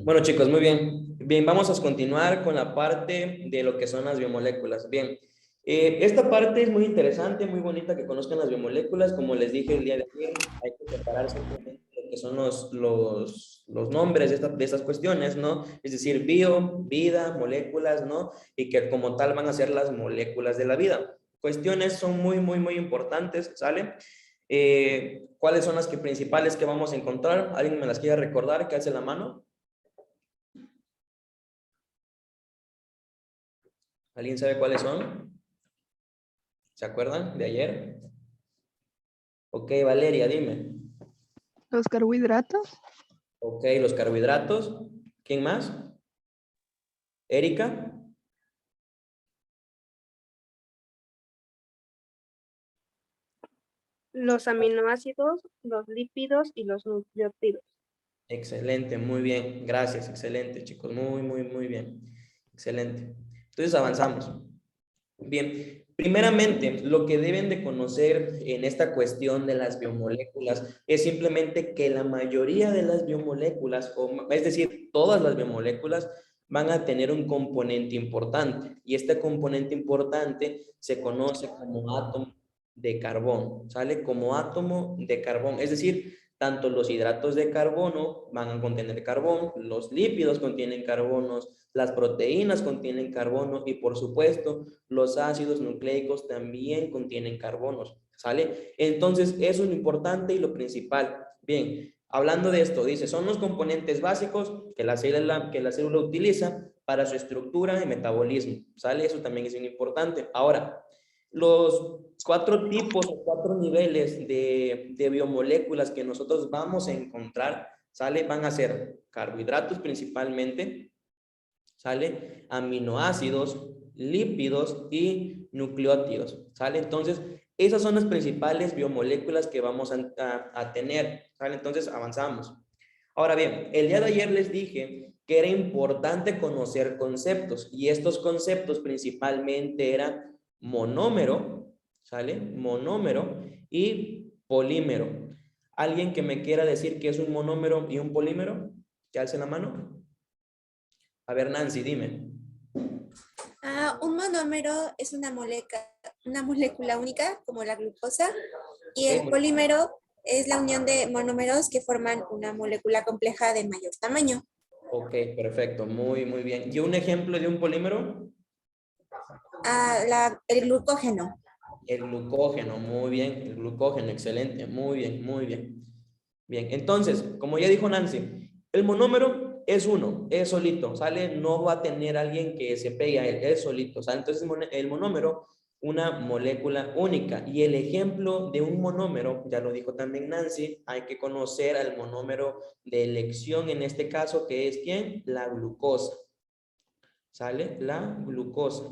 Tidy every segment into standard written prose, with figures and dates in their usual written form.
Bueno, chicos, muy bien. Bien, vamos a continuar con la parte de lo que son las biomoléculas. Bien, esta parte es muy interesante, muy bonita que conozcan las biomoléculas. Como les dije el día de ayer, hay que separar simplemente lo que son los nombres de estas cuestiones, ¿no? Es decir, bio, vida, moléculas, ¿no? Y que como tal van a ser las moléculas de la vida. Cuestiones son muy importantes, ¿sale? ¿Cuáles son las principales que vamos a encontrar? ¿Alguien me las quiere recordar? Que alce la mano. ¿Alguien sabe cuáles son? ¿Se acuerdan de ayer? Ok, Valeria, dime. Los carbohidratos. Ok, los carbohidratos. ¿Quién más? Erika. Los aminoácidos, los lípidos y los nucleótidos. Excelente, muy bien. Gracias, excelente, chicos. Muy bien. Excelente. Entonces avanzamos. Bien, primeramente, lo que deben de conocer en esta cuestión de las biomoléculas es simplemente que la mayoría de las biomoléculas, es decir, todas las biomoléculas, van a tener un componente importante. Y este componente importante se conoce como átomo de carbón, ¿sale? Como átomo de carbón. Es decir, tanto los hidratos de carbono van a contener carbón, los lípidos contienen carbonos, las proteínas contienen carbono y por supuesto los ácidos nucleicos también contienen carbonos, ¿sale? Entonces eso es lo importante y lo principal. Bien, hablando de esto, dice, son los componentes básicos que la célula utiliza para su estructura y metabolismo, ¿sale? Eso también es muy importante. Ahora, los 4 tipos o 4 niveles de biomoléculas que nosotros vamos a encontrar, ¿sale? Van a ser carbohidratos principalmente, ¿sale? Aminoácidos, lípidos y nucleótidos, ¿sale? Entonces, esas son las principales biomoléculas que vamos a tener, ¿sale? Entonces, avanzamos. Ahora bien, el día de ayer les dije que era importante conocer conceptos y estos conceptos principalmente eran monómero, ¿sale? Monómero y polímero. ¿Alguien que me quiera decir qué es un monómero y un polímero? ¿Que alce la mano? A ver, Nancy, dime. Un monómero es una molécula única, como la glucosa, y el polímero es la unión de monómeros que forman una molécula compleja de mayor tamaño. Ok, perfecto, muy bien. ¿Y un ejemplo de un polímero? El glucógeno. El glucógeno, muy bien, el glucógeno, excelente, muy bien. Bien, entonces, como ya dijo Nancy, el monómero es uno, es solito, ¿sale? No va a tener alguien que se pegue a él, es solito, ¿sale? Entonces, el monómero, una molécula única. Y el ejemplo de un monómero, ya lo dijo también Nancy, hay que conocer al monómero de elección, en este caso, que es ¿quién? La glucosa, ¿sale? La glucosa.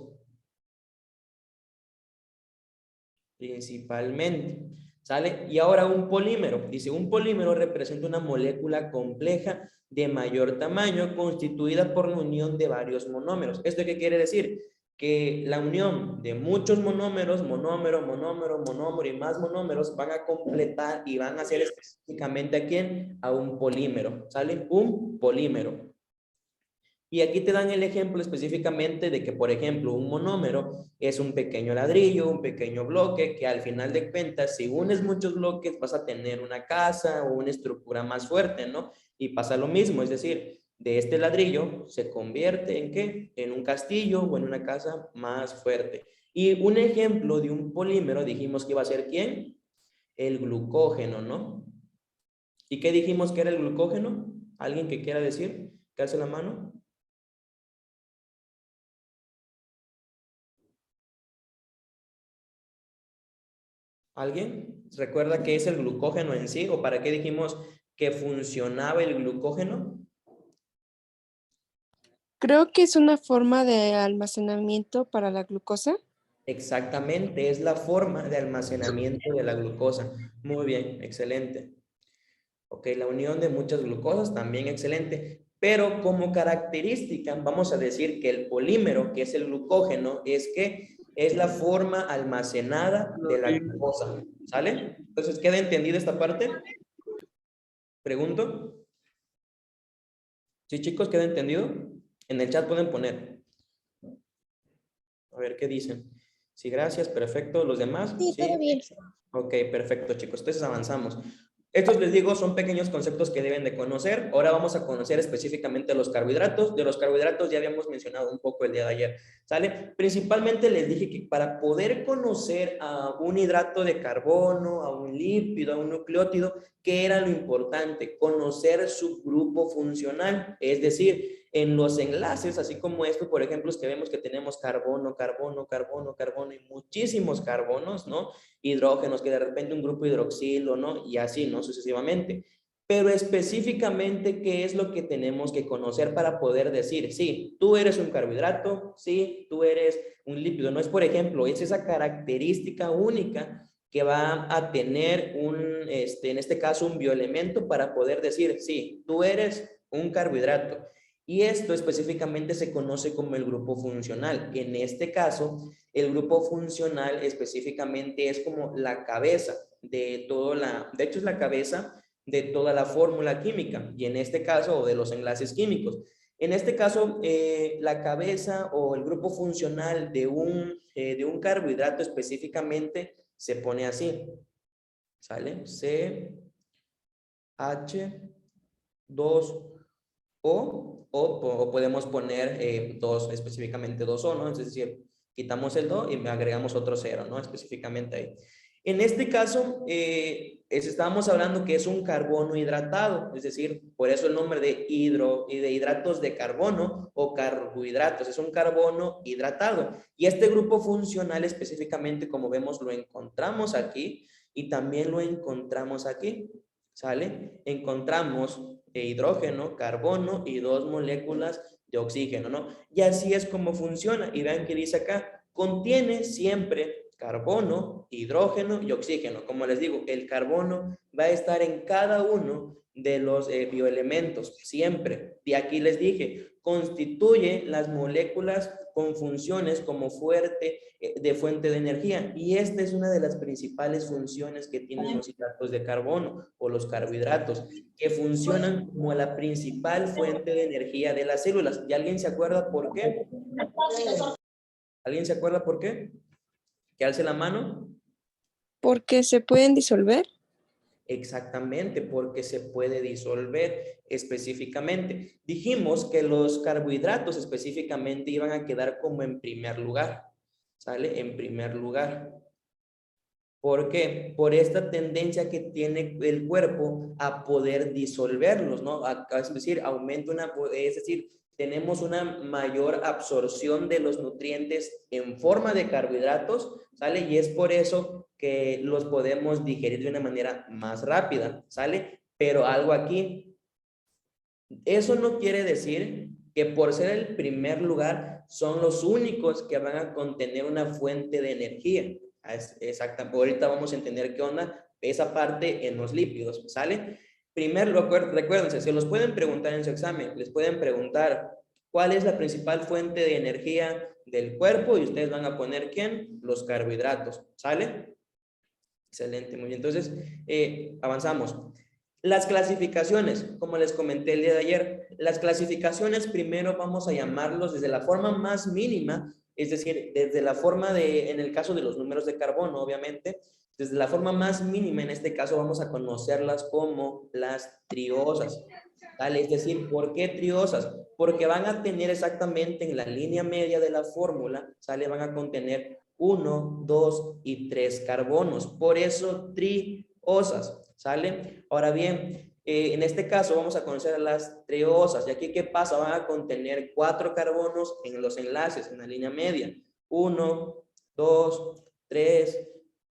Principalmente, ¿sale? Y ahora un polímero. Dice, un polímero representa una molécula compleja de mayor tamaño constituida por la unión de varios monómeros. ¿Esto qué quiere decir? Que la unión de muchos monómeros, monómero y más monómeros van a completar y van a hacer específicamente ¿a quién? A un polímero, ¿sale? Un polímero. Y aquí te dan el ejemplo específicamente de que, por ejemplo, un monómero es un pequeño ladrillo, un pequeño bloque, que al final de cuentas, si unes muchos bloques, vas a tener una casa o una estructura más fuerte, ¿no? Y pasa lo mismo, es decir, de este ladrillo se convierte en ¿qué? En un castillo o en una casa más fuerte. Y un ejemplo de un polímero, dijimos que iba a ser ¿quién? El glucógeno, ¿no? ¿Y qué dijimos que era el glucógeno? ¿Alguien que quiera decir? ¿Qué hace la mano? ¿Alguien recuerda qué es el glucógeno en sí o para qué dijimos que funcionaba el glucógeno? Creo que es una forma de almacenamiento para la glucosa. Exactamente, es la forma de almacenamiento de la glucosa. Muy bien, excelente. Ok, la unión de muchas glucosas también excelente. Pero como característica, vamos a decir que el polímero, que es el glucógeno, es la forma almacenada de la glucosa. ¿Sale? Entonces, ¿queda entendida esta parte? Pregunto. ¿Sí, chicos? ¿Queda entendido? En el chat pueden poner. A ver qué dicen. Sí, gracias, perfecto. ¿Los demás? Sí, todo bien. Ok, perfecto, chicos. Entonces avanzamos. Estos, les digo, son pequeños conceptos que deben de conocer. Ahora vamos a conocer específicamente los carbohidratos. De los carbohidratos ya habíamos mencionado un poco el día de ayer, ¿sale? Principalmente les dije que para poder conocer a un hidrato de carbono, a un lípido, a un nucleótido, ¿qué era lo importante? Conocer su grupo funcional, es decir, en los enlaces, así como esto, por ejemplo, es que vemos que tenemos carbono, carbono, carbono, carbono y muchísimos carbonos, ¿no? Hidrógenos, que de repente un grupo hidroxilo, ¿no? Y así, ¿no? Sucesivamente. Pero específicamente, ¿qué es lo que tenemos que conocer para poder decir, sí, tú eres un carbohidrato, sí, tú eres un lípido? No es, por ejemplo, es esa característica única que va a tener en este caso, un bioelemento para poder decir, sí, tú eres un carbohidrato. Y esto específicamente se conoce como el grupo funcional. En este caso, el grupo funcional específicamente es como la cabeza de de hecho es la cabeza de toda la fórmula química y en este caso, o de los enlaces químicos. En este caso, la cabeza o el grupo funcional de un carbohidrato específicamente se pone así, ¿sale? CH2O o podemos poner específicamente 2O, ¿no? Es decir, quitamos el 2 y agregamos otro 0, ¿no? Específicamente ahí. En este caso, estábamos hablando que es un carbono hidratado, es decir, por eso el nombre de hidratos de carbono o carbohidratos, es un carbono hidratado. Y este grupo funcional específicamente, como vemos, lo encontramos aquí y también lo encontramos aquí, ¿sale? Encontramos hidrógeno, carbono y 2 moléculas de oxígeno, ¿no? Y así es como funciona. Y vean que dice acá, contiene siempre carbono, hidrógeno y oxígeno. Como les digo, el carbono va a estar en cada uno de los bioelementos, siempre. Y aquí les dije, constituye las moléculas con funciones como de fuente de energía. Y esta es una de las principales funciones que tienen los hidratos de carbono o los carbohidratos, que funcionan como la principal fuente de energía de las células. ¿Y alguien se acuerda por qué? ¿Alguien se acuerda por qué? Que alce la mano. Porque se pueden disolver. Exactamente, porque se puede disolver específicamente. Dijimos que los carbohidratos específicamente iban a quedar como en primer lugar, ¿sale? En primer lugar. ¿Por qué? Por esta tendencia que tiene el cuerpo a poder disolverlos, ¿no? Es decir, es decir, tenemos una mayor absorción de los nutrientes en forma de carbohidratos, ¿sale? Y es por eso que los podemos digerir de una manera más rápida, ¿sale? Pero algo aquí, eso no quiere decir que por ser el primer lugar son los únicos que van a contener una fuente de energía. Exactamente. Ahorita vamos a entender qué onda esa parte en los lípidos, ¿sale? Primero, recuérdense, se los pueden preguntar en su examen, les pueden preguntar cuál es la principal fuente de energía del cuerpo y ustedes van a poner ¿quién? Los carbohidratos, ¿sale? Excelente, muy bien. Entonces, avanzamos. Las clasificaciones, como les comenté el día de ayer, las clasificaciones primero vamos a llamarlos desde la forma más mínima, es decir, desde la forma en el caso de los números de carbono, obviamente, desde la forma más mínima, en este caso vamos a conocerlas como las triosas, ¿vale? Es decir, ¿por qué triosas? Porque van a tener exactamente en la línea media de la fórmula, ¿sale? Van a contener 1, 2 y 3 carbonos, por eso triosas, ¿sale? Ahora bien, en este caso vamos a conocer las triosas. ¿Y aquí qué pasa? Van a contener 4 carbonos en los enlaces, en la línea media. 1, 2, 3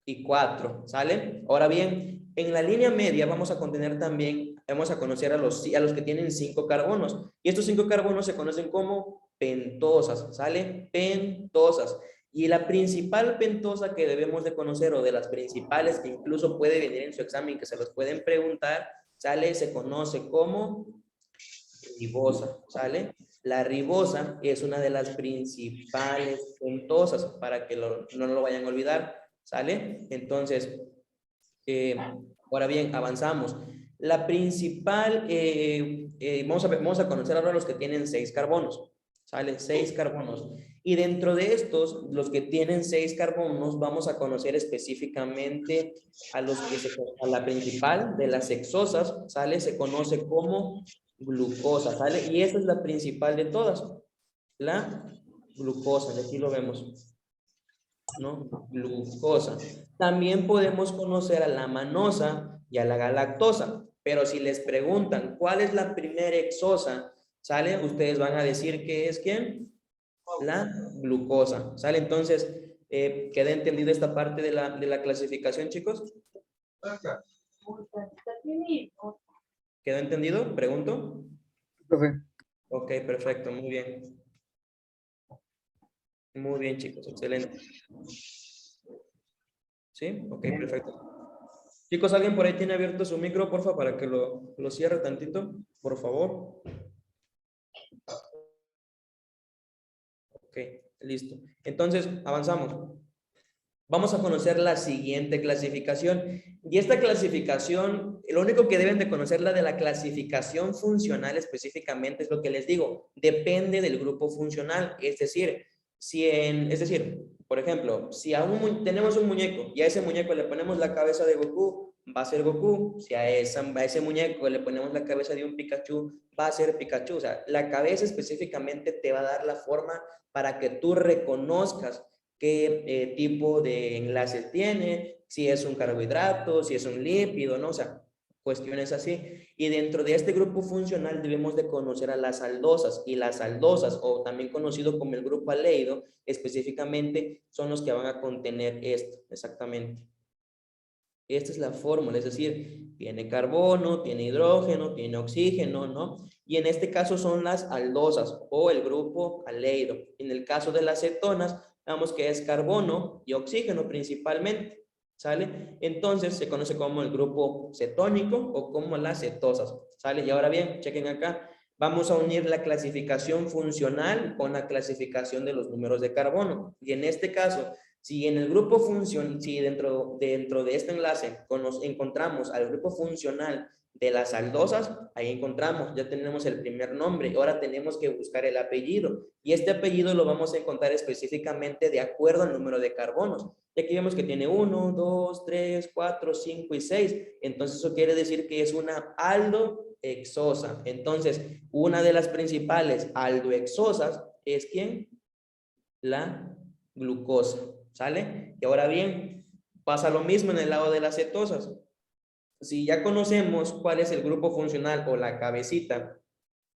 y 4, ¿sale? Ahora bien, en la línea media vamos a contener también, vamos a conocer a los que tienen 5 carbonos. Y estos 5 carbonos se conocen como pentosas, ¿sale? Pentosas. Y la principal pentosa que debemos de conocer, o de las principales que incluso puede venir en su examen, que se los pueden preguntar, ¿sale? Se conoce como ribosa, ¿sale? La ribosa es una de las principales pentosas, para que no lo vayan a olvidar, ¿sale? Entonces, ahora bien, avanzamos. La principal, vamos a conocer ahora los que tienen 6 carbonos. ¿Sale? 6 carbonos. Y dentro de estos, los que tienen 6 carbonos, vamos a conocer específicamente a la principal de las hexosas, ¿sale? Se conoce como glucosa, ¿sale? Y esta es la principal de todas, la glucosa, y aquí lo vemos, ¿no? Glucosa. También podemos conocer a la manosa y a la galactosa, pero si les preguntan cuál es la primera hexosa, ¿sale? Ustedes van a decir que es ¿quién? La glucosa, ¿sale? Entonces, ¿queda entendido esta parte de la clasificación, chicos? ¿Quedó entendido? Pregunto. Profe. Ok, perfecto, muy bien. Muy bien, chicos, excelente. ¿Sí? Ok, perfecto. Chicos, ¿alguien por ahí tiene abierto su micro, porfa, para que lo cierre tantito? Por favor. Ok, listo. Entonces, avanzamos. Vamos a conocer la siguiente clasificación. Y esta clasificación, lo único que deben de conocer la de la clasificación funcional específicamente es lo que les digo. Depende del grupo funcional. Es decir, por ejemplo, si tenemos un muñeco y a ese muñeco le ponemos la cabeza de Goku, va a ser Goku. Si a ese muñeco le ponemos la cabeza de un Pikachu, va a ser Pikachu. O sea, la cabeza específicamente te va a dar la forma para que tú reconozcas qué tipo de enlaces tiene, si es un carbohidrato, si es un lípido, ¿no? O sea, cuestiones así. Y dentro de este grupo funcional debemos de conocer a las aldosas, y las aldosas, o también conocido como el grupo aleido, específicamente son los que van a contener esto, exactamente. Esta es la fórmula, es decir, tiene carbono, tiene hidrógeno, tiene oxígeno, ¿no? Y en este caso son las aldosas o el grupo aleido. En el caso de las cetonas, vemos que es carbono y oxígeno principalmente, ¿sale? Entonces se conoce como el grupo cetónico o como las cetosas, ¿sale? Y ahora bien, chequen acá, vamos a unir la clasificación funcional con la clasificación de los números de carbono. Y en este caso, si en el grupo si dentro de este enlace encontramos al grupo funcional de las aldosas, ahí encontramos, ya tenemos el primer nombre, ahora tenemos que buscar el apellido, y este apellido lo vamos a encontrar específicamente de acuerdo al número de carbonos. Y aquí vemos que tiene 1, 2, 3, 4, 5 y 6, entonces eso quiere decir que es una aldohexosa. Entonces, una de las principales aldohexosas es ¿quién? La glucosa, ¿sale? Y ahora bien, pasa lo mismo en el lado de las cetosas. Si ya conocemos cuál es el grupo funcional o la cabecita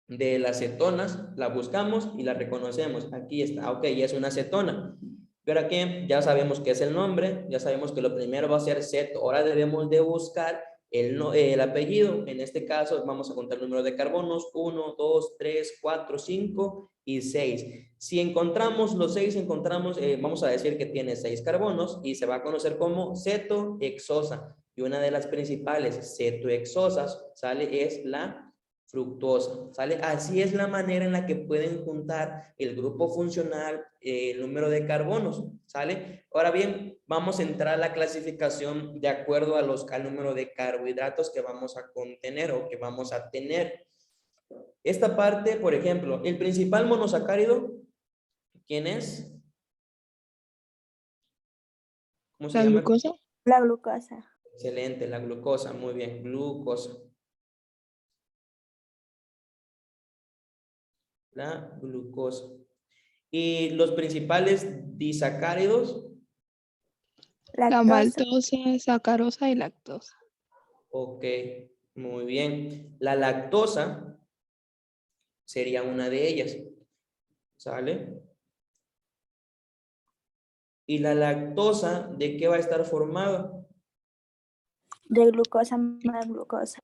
de las cetonas, la buscamos y la reconocemos. Aquí está, ok, ya es una cetona. Pero aquí ya sabemos qué es el nombre, ya sabemos que lo primero va a ser ceto. Ahora debemos de buscar el apellido. En este caso vamos a contar el número de carbonos, 1, 2, 3, 4, 5 y 6. Si encontramos los 6, vamos a decir que tiene 6 carbonos y se va a conocer como cetohexosa. Y una de las principales cetohexosas, ¿sale? Es la fructosa, ¿sale? Así es la manera en la que pueden juntar el grupo funcional, el número de carbonos, ¿sale? Ahora bien, vamos a entrar a la clasificación de acuerdo al número de carbohidratos que vamos a contener o que vamos a tener. Esta parte, por ejemplo, el principal monosacárido, ¿quién es? ¿Cómo se ¿La llama? glucosa? La glucosa. Excelente, la glucosa, muy bien, glucosa. La glucosa. ¿Y los principales disacáridos? La Lactosa. maltosa, sacarosa y lactosa. Ok, muy bien. La lactosa sería una de ellas, ¿sale? ¿Y la lactosa de qué va a estar formada? De glucosa más glucosa.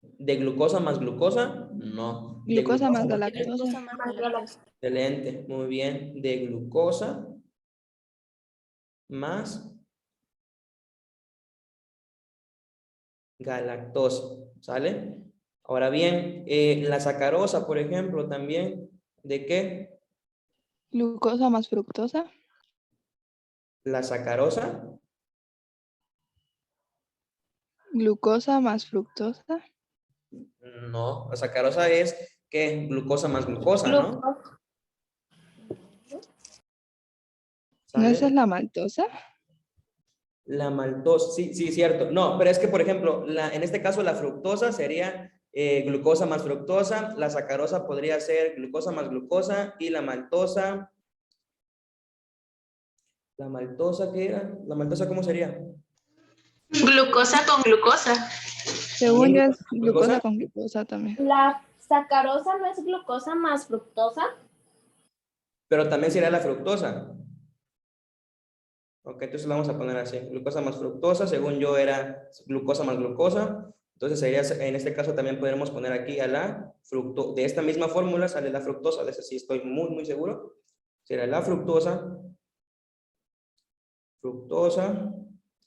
¿De glucosa más glucosa? No. De Glucosa más glucosa. galactosa. Excelente, muy bien. De glucosa más galactosa, ¿sale? Ahora bien, la sacarosa, por ejemplo, también, ¿de qué? Glucosa más fructosa. La sacarosa, Glucosa más fructosa. No, la sacarosa es ¿qué? Glucosa más glucosa, ¿no? ¿No esa es ¿Sale? la maltosa? La maltosa, sí, sí, cierto. No, pero es que, por ejemplo, en este caso la fructosa sería glucosa más fructosa, la sacarosa podría ser glucosa más glucosa y la maltosa, ¿qué era? ¿La maltosa cómo sería? Glucosa con glucosa. Según yo ¿También es glucosa glucosa? con glucosa también. La sacarosa no es glucosa más fructosa. Pero también sería la fructosa. Ok, entonces la vamos a poner así. Glucosa más fructosa, según yo era glucosa más glucosa. Entonces sería, en este caso también podremos poner aquí a la fructosa. De esta misma fórmula sale la fructosa, de ese sí estoy muy, muy seguro. Será la fructosa,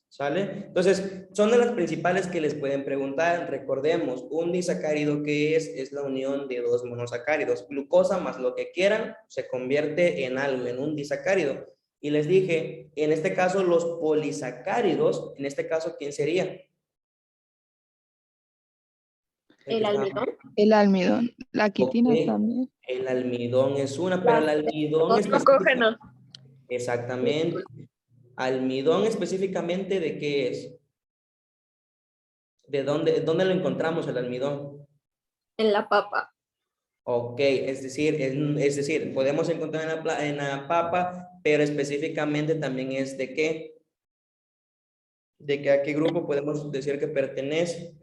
¿sale? Entonces, son de las principales que les pueden preguntar. Recordemos, un disacárido que es la unión de dos monosacáridos. Glucosa más lo que quieran se convierte en algo, en un disacárido. Y les dije, en este caso, los polisacáridos, en este caso, ¿quién sería? El almidón. El almidón. La quitina Ok, también. el almidón es una, pero el almidón Los específicamente, glucógenos. exactamente. Almidón específicamente, ¿de qué es? ¿De dónde lo encontramos el almidón? En la papa. Ok, es decir, podemos encontrar en la papa, pero específicamente también es de qué, a qué grupo podemos decir que pertenece.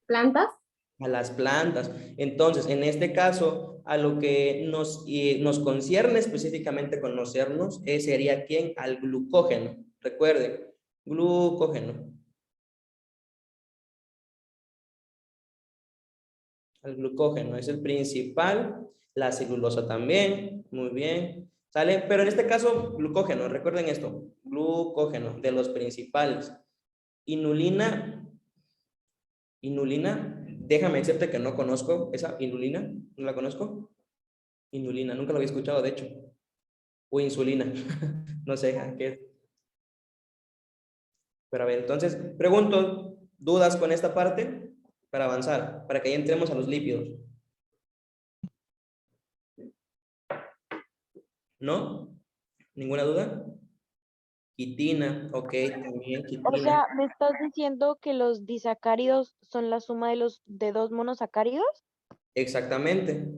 Plantas. A las plantas. Entonces, en este caso, a lo que nos concierne específicamente conocernos, sería ¿quién? Al glucógeno. Recuerden, glucógeno. El glucógeno es el principal, la celulosa también, muy bien, ¿sale? Pero en este caso, glucógeno, recuerden esto, glucógeno, de los principales. Inulina, déjame decirte que no conozco esa inulina, no la conozco. Inulina, nunca lo había escuchado, de hecho. O insulina, no sé a qué es. Pero a ver, entonces, pregunto, ¿dudas con esta parte? Para avanzar, para que ya entremos a los lípidos. ¿No? ¿Ninguna duda? Quitina, ok, también O quitina. sea, ¿me estás diciendo que los disacáridos son la suma de dos monosacáridos? Exactamente.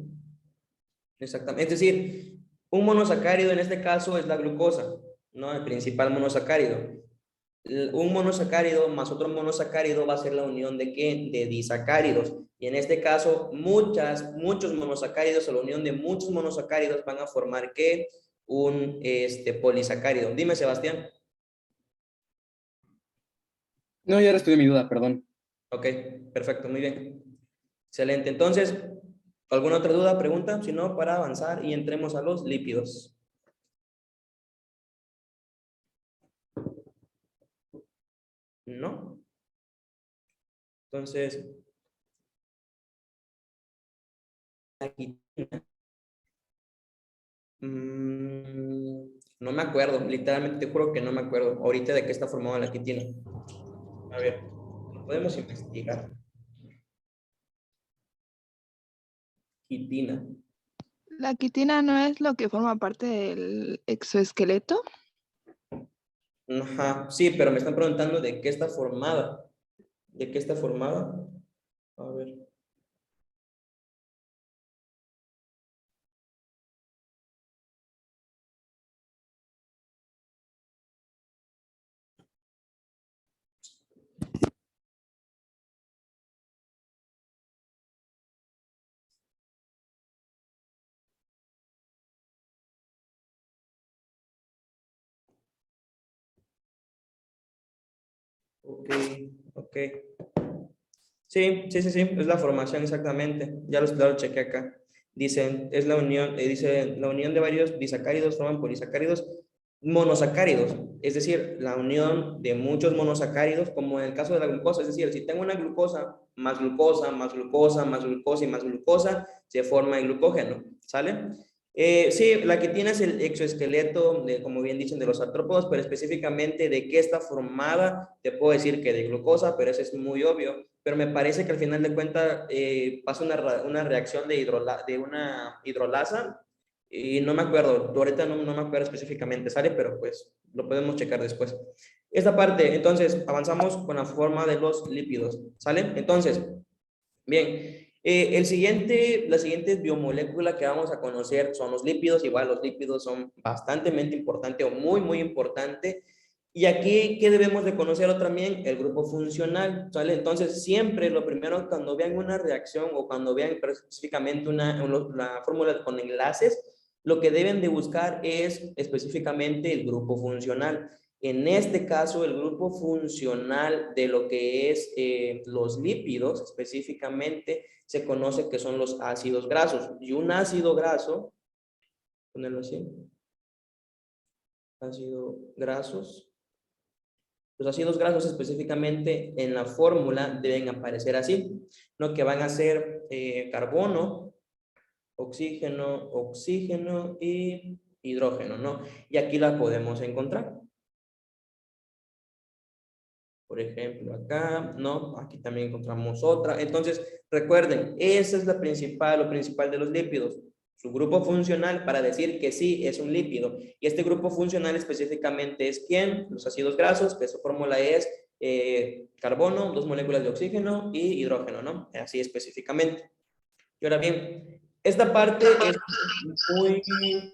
Exactamente. Es decir, un monosacárido en este caso es la glucosa, ¿no? El principal monosacárido. Un monosacárido más otro monosacárido va a ser la unión de ¿qué? De disacáridos. Y en este caso, muchos monosacáridos o la unión de muchos monosacáridos van a formar ¿qué? Un polisacárido. Dime, Sebastián. No, ya respondí mi duda, perdón. Ok, perfecto, muy bien. Excelente. Entonces, ¿alguna otra duda, pregunta? Si no, para avanzar y entremos a los lípidos. ¿No? Entonces, la quitina. No me acuerdo, literalmente te juro que no me acuerdo ahorita de qué está formada la quitina. A ver, ¿lo podemos investigar? Quitina. La quitina no es lo que forma parte del exoesqueleto. Ajá, sí, pero me están preguntando de qué está formada. ¿De qué está formada? A ver. Ok, ok. Sí, es la formación exactamente. Ya lo chequé acá. Dicen, es la unión, dice, la unión de varios disacáridos forman polisacáridos monosacáridos, es decir, la unión de muchos monosacáridos, como en el caso de la glucosa, es decir, si tengo una glucosa, más glucosa, más glucosa, más glucosa y más glucosa, se forma el glucógeno, ¿sale? Sí, la que tiene es el exoesqueleto, como bien dicen, de los artrópodos, pero específicamente de qué está formada, te puedo decir que de glucosa, pero eso es muy obvio. Pero me parece que al final de cuentas pasa una reacción de una hidrolasa, y no me acuerdo, ahorita no me acuerdo específicamente, ¿sale? Pero pues lo podemos checar después. Esta parte, entonces, avanzamos con la forma de los lípidos, ¿sale? Entonces, bien. La siguiente biomolécula que vamos a conocer son los lípidos. Igual los lípidos son bastante importantes o muy, muy importantes. Y aquí, ¿qué debemos de conocerlo también? El grupo funcional, ¿sale? Entonces, siempre lo primero, cuando vean una reacción o cuando vean específicamente la fórmula con enlaces, lo que deben de buscar es específicamente el grupo funcional. En este caso, el grupo funcional de lo que es los lípidos específicamente se conoce que son los ácidos grasos. Y un ácido graso, ponerlo así, ácidos grasos. Los ácidos grasos específicamente en la fórmula deben aparecer así, ¿no? Que van a ser carbono, oxígeno, oxígeno y hidrógeno, ¿no? Y aquí la podemos encontrar. Por ejemplo, acá, ¿no? Aquí también encontramos otra. Entonces, recuerden, esa es lo principal de los lípidos. Su grupo funcional para decir que sí es un lípido. Y este grupo funcional específicamente es ¿quién? Los ácidos grasos, que su fórmula es carbono, 2 moléculas de oxígeno y hidrógeno, ¿no? Así específicamente. Y ahora bien, esta parte es muy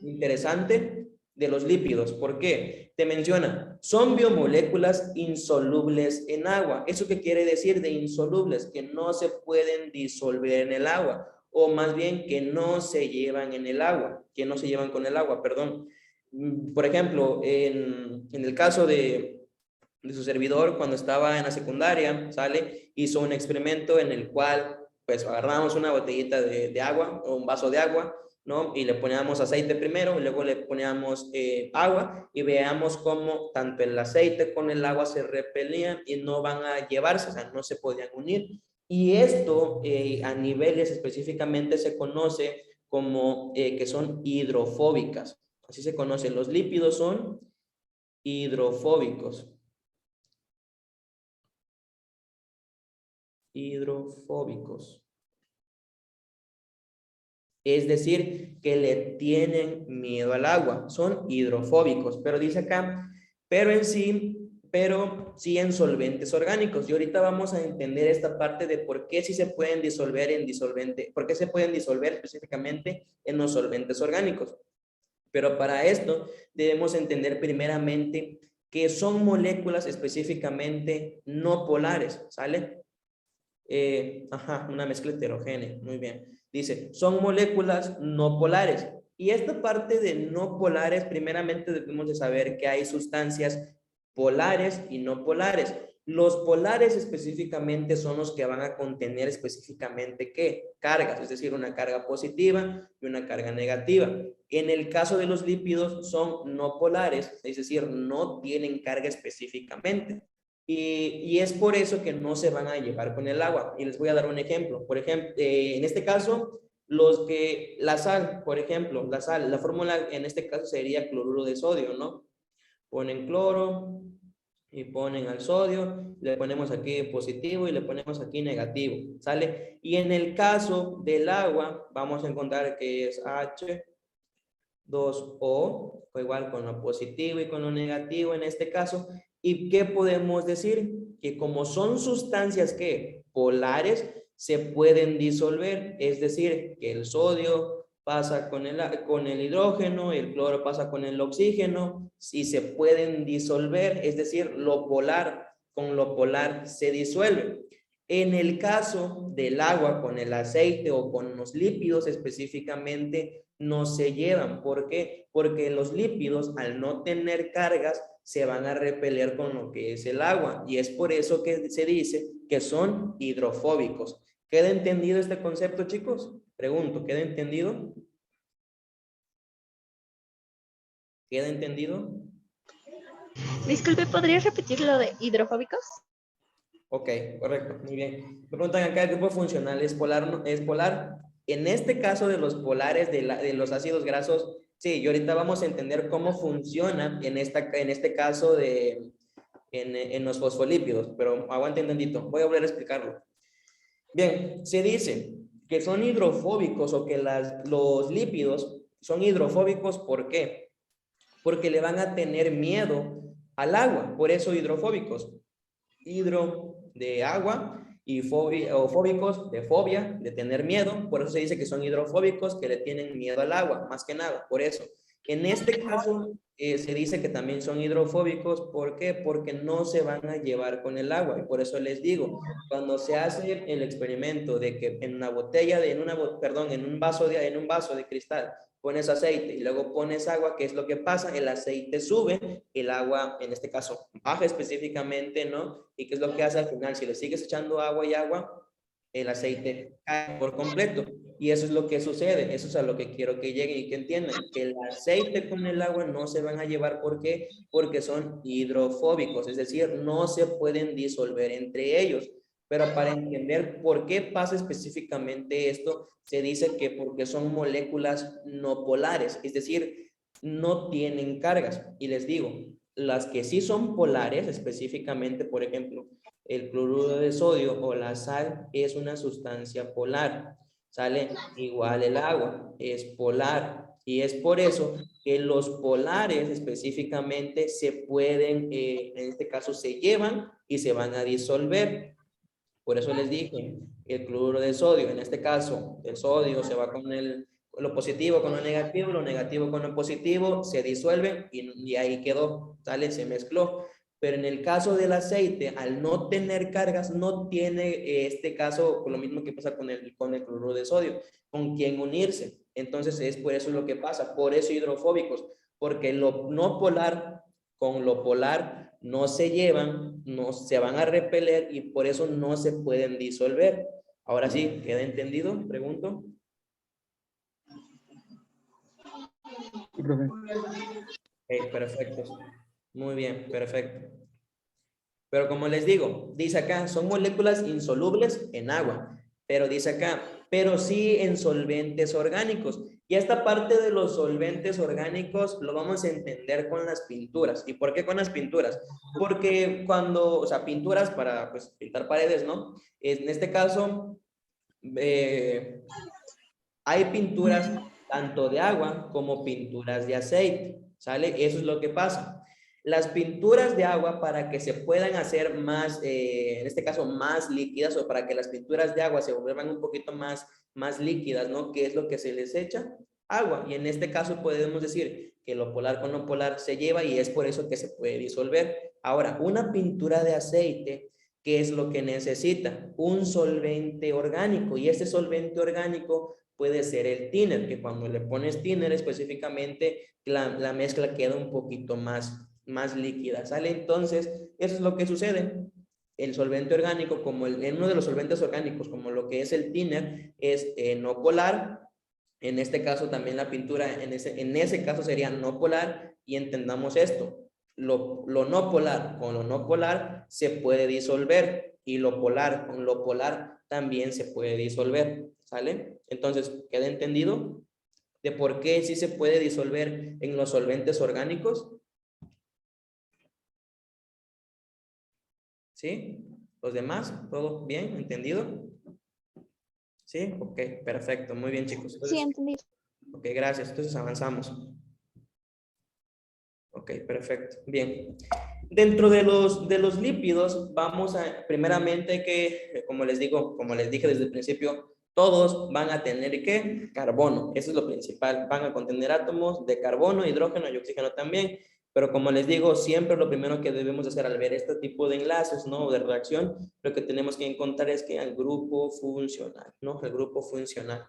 interesante de los lípidos. ¿Por qué? Te menciona, son biomoléculas insolubles en agua. ¿Eso qué quiere decir de insolubles? Que no se pueden disolver en el agua, o más bien que no se llevan en el agua, que no se llevan con el agua, perdón. Por ejemplo, en el caso de su servidor, cuando estaba en la secundaria, ¿sale? Hizo un experimento en el cual, pues, agarramos una botellita de agua, o un vaso de agua, ¿no? Y le poníamos aceite primero, y luego le poníamos agua, y veamos cómo tanto el aceite con el agua se repelían y no van a llevarse, o sea, no se podían unir. Y esto a niveles específicamente se conoce como que son hidrofóbicas. Así se conocen. Los lípidos son hidrofóbicos. Hidrofóbicos. Es decir, que le tienen miedo al agua. Son hidrofóbicos. Pero dice acá, pero sí en solventes orgánicos. Y ahorita vamos a entender esta parte de por qué sí se pueden disolver en disolvente, por qué se pueden disolver específicamente en los solventes orgánicos. Pero para esto debemos entender primeramente que son moléculas específicamente no polares, ¿sale? Una mezcla heterogénea, muy bien. Dice, son moléculas no polares. Y esta parte de no polares, primeramente debemos de saber que hay sustancias polares y no polares. Los polares específicamente son los que van a contener específicamente ¿qué? Cargas, es decir, una carga positiva y una carga negativa. En el caso de los lípidos son no polares, es decir, no tienen carga específicamente. Y es por eso que no se van a llevar con el agua. Y les voy a dar un ejemplo. Por ejemplo, en este caso, la sal, por ejemplo, la fórmula en este caso sería cloruro de sodio, ¿no? Ponen cloro y ponen al sodio, le ponemos aquí positivo y le ponemos aquí negativo, ¿sale? Y en el caso del agua, vamos a encontrar que es H2O, o igual con lo positivo y con lo negativo en este caso. ¿Y qué podemos decir? Que como son sustancias que polares, se pueden disolver, es decir, que el sodio pasa con el hidrógeno, el cloro pasa con el oxígeno, y se pueden disolver, es decir, lo polar con lo polar se disuelve. En el caso del agua con el aceite o con los lípidos específicamente, no se llevan. ¿Por qué? Porque los lípidos, al no tener cargas, se van a repeler con lo que es el agua. Y es por eso que se dice que son hidrofóbicos. ¿Queda entendido este concepto, chicos? Pregunto, ¿queda entendido? ¿Queda entendido? Disculpe, ¿podrías repetir lo de hidrofóbicos? Ok, correcto, muy bien. Me preguntan acá, ¿el grupo funcional es polar? En este caso de los polares de los ácidos grasos, sí, y ahorita vamos a entender cómo funciona en este caso en los fosfolípidos, pero aguante un tantito, voy a volver a explicarlo. Bien, se dice que son hidrofóbicos o que los lípidos son hidrofóbicos, ¿por qué? Porque le van a tener miedo al agua, por eso hidrofóbicos. Hidro de agua y fóbicos de fobia, de tener miedo, por eso se dice que son hidrofóbicos, que le tienen miedo al agua, más que nada, por eso. En este caso, se dice que también son hidrofóbicos, ¿por qué? Porque no se van a llevar con el agua, y por eso les digo, cuando se hace el experimento de que en una botella, en un vaso de cristal, pones aceite y luego pones agua, ¿qué es lo que pasa? El aceite sube, el agua, en este caso, baja específicamente, ¿no? ¿Y qué es lo que hace al final? Si le sigues echando agua y agua, el aceite cae por completo. Y eso es lo que sucede, eso es a lo que quiero que lleguen y que entiendan, que el aceite con el agua no se van a llevar, ¿por qué? Porque son hidrofóbicos, es decir, no se pueden disolver entre ellos. Pero para entender por qué pasa específicamente esto, se dice que porque son moléculas no polares, es decir, no tienen cargas. Y les digo, las que sí son polares, específicamente, por ejemplo, el cloruro de sodio o la sal es una sustancia polar. Sale igual el agua, es polar. Y es por eso que los polares específicamente se pueden, en este caso se llevan y se van a disolver. Por eso les dije, el cloruro de sodio, en este caso, el sodio se va con lo positivo con lo negativo con lo positivo, se disuelve y ahí quedó, ¿sale? Se mezcló. Pero en el caso del aceite, al no tener cargas, no tiene este caso, lo mismo que pasa con el cloruro de sodio, con quien unirse. Entonces es por eso lo que pasa, por eso hidrofóbicos, porque lo no polar con lo polar no se llevan, no se van a repeler y por eso no se pueden disolver. Ahora sí, ¿queda entendido? Pregunto. Sí, profe. Ok, perfecto. Muy bien, perfecto. Pero como les digo, dice acá, son moléculas insolubles en agua, pero dice acá, pero sí en solventes orgánicos. Y esta parte de los solventes orgánicos lo vamos a entender con las pinturas. ¿Y por qué con las pinturas? Porque cuando, o sea, pinturas para, pues, pintar paredes, ¿no? En este caso, hay pinturas tanto de agua como pinturas de aceite, ¿sale? Eso es lo que pasa. Las pinturas de agua, para que se puedan hacer más, en este caso, más líquidas, o para que las pinturas de agua se vuelvan un poquito más líquidas, ¿no? ¿Qué es lo que se les echa? Agua. Y en este caso podemos decir que lo polar con lo polar se lleva y es por eso que se puede disolver. Ahora, una pintura de aceite, ¿qué es lo que necesita? Un solvente orgánico, y ese solvente orgánico puede ser el thinner, que cuando le pones thinner específicamente la mezcla queda un poquito más líquida, ¿sale? Entonces, eso es lo que sucede. El solvente orgánico, como uno de los solventes orgánicos, como lo que es el thinner, es no polar. En este caso también la pintura, en ese caso sería no polar, y entendamos esto. Lo no polar con lo no polar se puede disolver, y lo polar con lo polar también se puede disolver, ¿sale? Entonces, ¿queda entendido de por qué sí se puede disolver en los solventes orgánicos? ¿Sí? ¿Los demás? ¿Todo bien? ¿Entendido? ¿Sí? Ok, perfecto. Muy bien, chicos. Entonces, Sí, entendí. ok, gracias. Entonces avanzamos. Ok, perfecto. Bien. Dentro de los lípidos, vamos a, primeramente que, como les digo, como les dije desde el principio, todos van a tener, ¿qué? Carbono. Eso es lo principal. Van a contener átomos de carbono, hidrógeno y oxígeno también. Pero como les digo, siempre lo primero que debemos hacer al ver este tipo de enlaces, ¿no? De reacción, lo que tenemos que encontrar es que el grupo funcional, ¿no? El grupo funcional.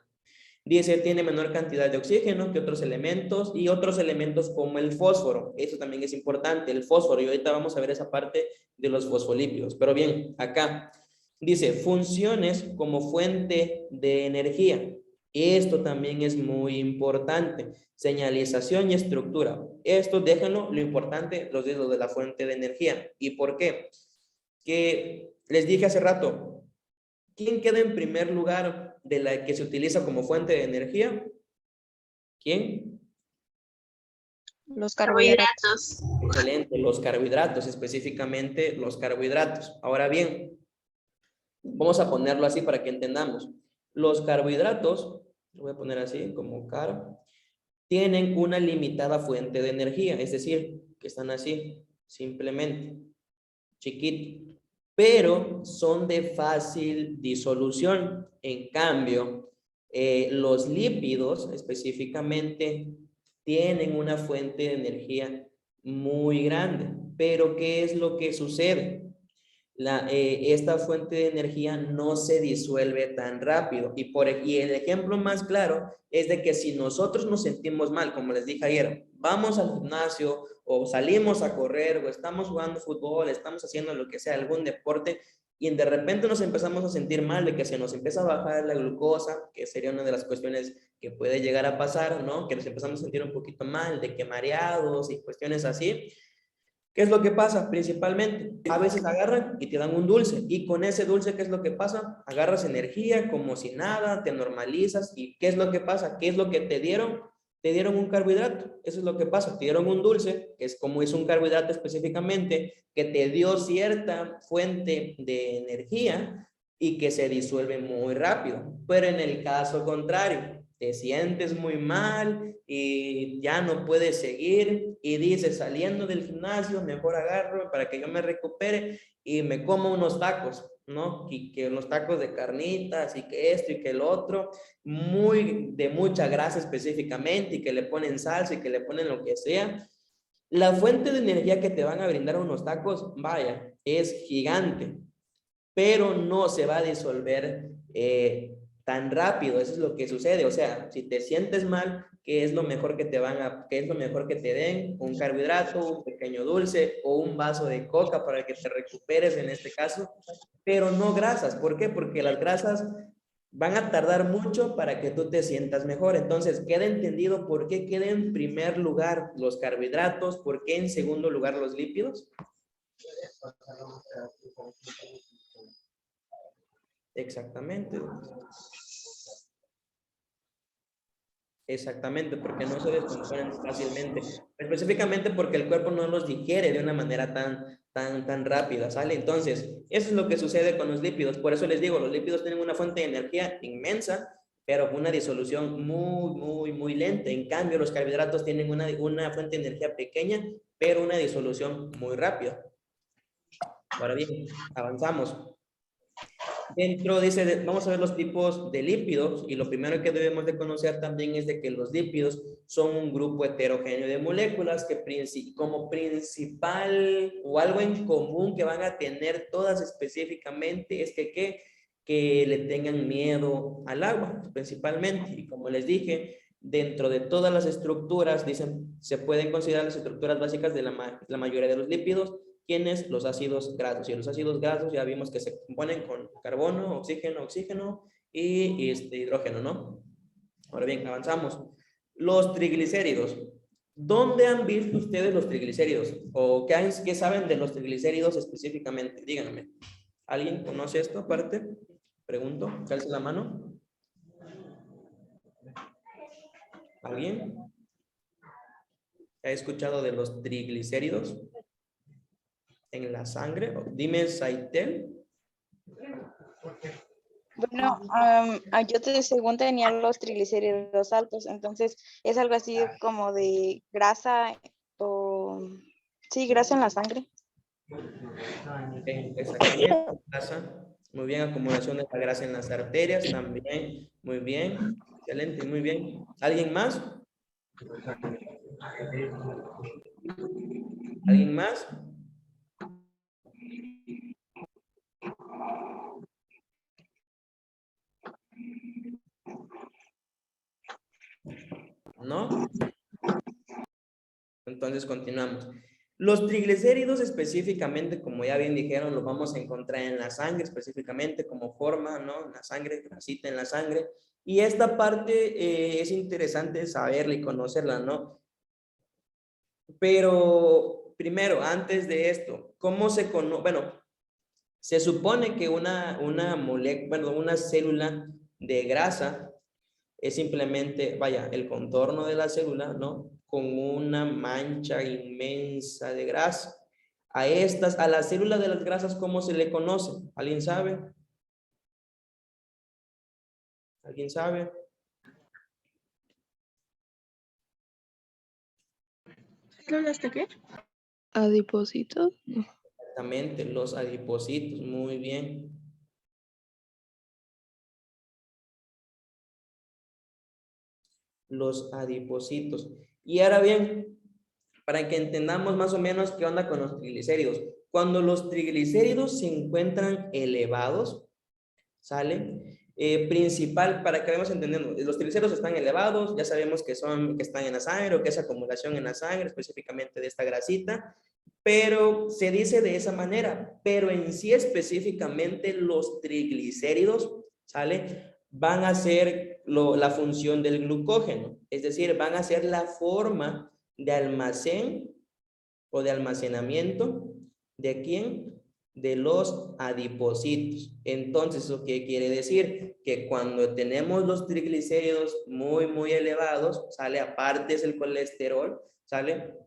Dice, tiene menor cantidad de oxígeno que otros elementos y otros elementos como el fósforo. Eso también es importante, el fósforo. Y ahorita vamos a ver esa parte de los fosfolípidos. Pero bien, acá dice, funciones como fuente de energía. Esto también es muy importante. Señalización y estructura. Esto déjenlo, lo importante, los dedos de la fuente de energía. ¿Y por qué? Que les dije hace rato, ¿Quién queda en primer lugar de la que se utiliza como fuente de energía? ¿Quién? Los carbohidratos. Carbohidratos. Excelente, los carbohidratos, específicamente los carbohidratos. Ahora bien, vamos a ponerlo así para que entendamos. Los carbohidratos, lo voy a poner así como carb, tienen una limitada fuente de energía, es decir, que están así, simplemente, chiquito, pero son de fácil disolución. En cambio, los lípidos específicamente tienen una fuente de energía muy grande. Pero ¿qué es lo que sucede? Esta fuente de energía no se disuelve tan rápido. Y el ejemplo más claro es de que si nosotros nos sentimos mal, como les dije ayer, vamos al gimnasio o salimos a correr o estamos jugando fútbol, estamos haciendo lo que sea, algún deporte, y de repente nos empezamos a sentir mal, de que se nos empieza a bajar la glucosa, que sería una de las cuestiones que puede llegar a pasar, ¿no? Que nos empezamos a sentir un poquito mal, de que mareados y cuestiones así. ¿Qué es lo que pasa? Principalmente, a veces agarran y te dan un dulce, y con ese dulce, ¿qué es lo que pasa? Agarras energía como si nada, te normalizas, y ¿qué es lo que pasa? ¿Qué es lo que te dieron? Te dieron un carbohidrato, eso es lo que pasa, te dieron un dulce, que es como es un carbohidrato específicamente, que te dio cierta fuente de energía y que se disuelve muy rápido. Pero en el caso contrario, te sientes muy mal y ya no puedes seguir y dices, saliendo del gimnasio, mejor agarro para que yo me recupere y me como unos tacos, ¿no? Y que unos tacos de carnitas y que esto y que el otro, de mucha grasa específicamente, y que le ponen salsa y que le ponen lo que sea. La fuente de energía que te van a brindar unos tacos, vaya, es gigante, pero no se va a disolver tan rápido. Eso es lo que sucede. O sea, si te sientes mal, ¿qué es lo mejor que qué es lo mejor que te den? Un carbohidrato, un pequeño dulce o un vaso de coca para que te recuperes en este caso, pero no grasas. ¿Por qué? Porque las grasas van a tardar mucho para que tú te sientas mejor. Entonces, queda entendido por qué queda en primer lugar los carbohidratos, por qué en segundo lugar los lípidos. Exactamente. Exactamente, porque no se descomponen fácilmente. Específicamente porque el cuerpo no los digiere de una manera tan rápida, ¿sale? Entonces, eso es lo que sucede con los lípidos. Por eso les digo, los lípidos tienen una fuente de energía inmensa, pero una disolución muy lenta. En cambio, los carbohidratos tienen una fuente de energía pequeña, pero una disolución muy rápida. Ahora bien, avanzamos. Vamos a ver los tipos de lípidos, y lo primero que debemos de conocer también es de que los lípidos son un grupo heterogéneo de moléculas que como principal o algo en común que van a tener todas específicamente es que le tengan miedo al agua, principalmente. Y como les dije, dentro de todas las estructuras, se pueden considerar las estructuras básicas de la mayoría de los lípidos. ¿Quiénes? Los ácidos grasos. Y los ácidos grasos ya vimos que se componen con carbono, oxígeno y hidrógeno, ¿no? Ahora bien, avanzamos. Los triglicéridos. ¿Dónde han visto ustedes los triglicéridos? ¿O qué saben de los triglicéridos específicamente? Díganme. ¿Alguien conoce esto aparte? Pregunto, calce la mano. ¿Alguien? ¿Ha escuchado de los triglicéridos en la sangre? Dime, Saitel. Bueno, yo según tenía los triglicéridos altos, entonces es algo así como de grasa o sí, grasa en la sangre. Exactamente, grasa. Muy bien, acumulación de la grasa en las arterias también. Muy bien, excelente, muy bien. ¿Alguien más? ¿Alguien más? ¿No? Entonces continuamos. Los triglicéridos específicamente, como ya bien dijeron, los vamos a encontrar en la sangre, específicamente como forma, ¿no? En la sangre, grasita en la sangre. Y esta parte es interesante saberla y conocerla, ¿no? Pero primero, antes de esto, ¿cómo se conoce? Bueno, Se supone que una célula de grasa es simplemente, vaya, el contorno de la célula, ¿no? Con una mancha inmensa de grasa. A las células de las grasas, ¿cómo se le conoce? ¿Alguien sabe? ¿Alguien sabe? ¿Células de qué? Adipocitos. Exactamente, los adipocitos, muy bien. Los adipocitos. Y ahora bien, para que entendamos más o menos qué onda con los triglicéridos. Cuando los triglicéridos se encuentran elevados, ¿sale? Principal, para que vayamos entendiendo, los triglicéridos están elevados, ya sabemos que están en la sangre o que es acumulación en la sangre, específicamente de esta grasita, pero se dice de esa manera, pero en sí específicamente los triglicéridos, ¿sale? Van a ser la función del glucógeno, es decir, van a ser la forma de almacén o de almacenamiento de quién, de los adipocitos. Entonces, ¿eso qué quiere decir? Que cuando tenemos los triglicéridos muy elevados, sale aparte es el colesterol, sale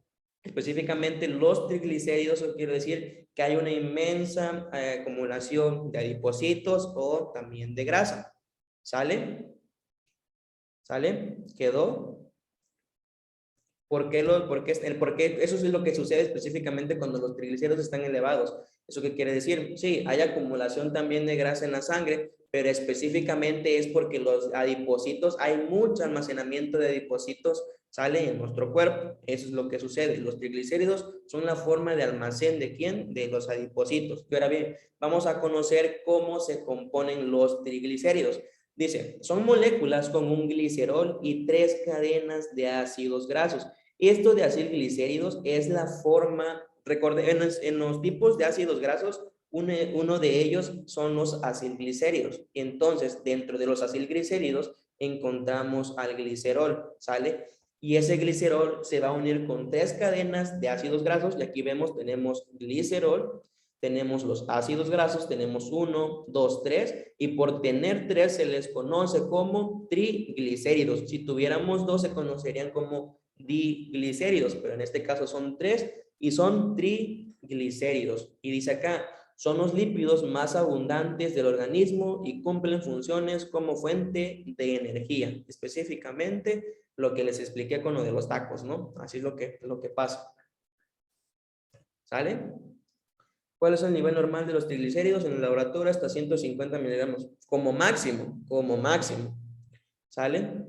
específicamente los triglicéridos, eso quiere decir que hay una inmensa acumulación de adipocitos o también de grasa. ¿Sale? ¿Sale? ¿Quedó? ¿Por qué eso es lo que sucede específicamente cuando los triglicéridos están elevados? ¿Eso qué quiere decir? Sí, hay acumulación también de grasa en la sangre, pero específicamente es porque los adipocitos, hay mucho almacenamiento de adipocitos, sale en nuestro cuerpo. Eso es lo que sucede. Los triglicéridos son la forma de almacén de ¿quién? De los adipocitos. Y ahora bien, vamos a conocer cómo se componen los triglicéridos. Dice, son moléculas con un glicerol y 3 cadenas de ácidos grasos. Esto de acilglicéridos es la forma, recuerden, en los tipos de ácidos grasos, uno de ellos son los acilglicéridos. Entonces, dentro de los acilglicéridos encontramos al glicerol, ¿sale? Y ese glicerol se va a unir con 3 cadenas de ácidos grasos, y aquí vemos, tenemos glicerol, tenemos los ácidos grasos, tenemos 1, 2, 3, y por tener 3 se les conoce como triglicéridos. Si tuviéramos 2 se conocerían como diglicéridos, pero en este caso son 3 y son triglicéridos. Y dice acá, son los lípidos más abundantes del organismo y cumplen funciones como fuente de energía. Específicamente lo que les expliqué con lo de los tacos, ¿no? Así es lo que pasa. ¿Sale? ¿Cuál es el nivel normal de los triglicéridos? En el laboratorio hasta 150 miligramos, como máximo, ¿sale?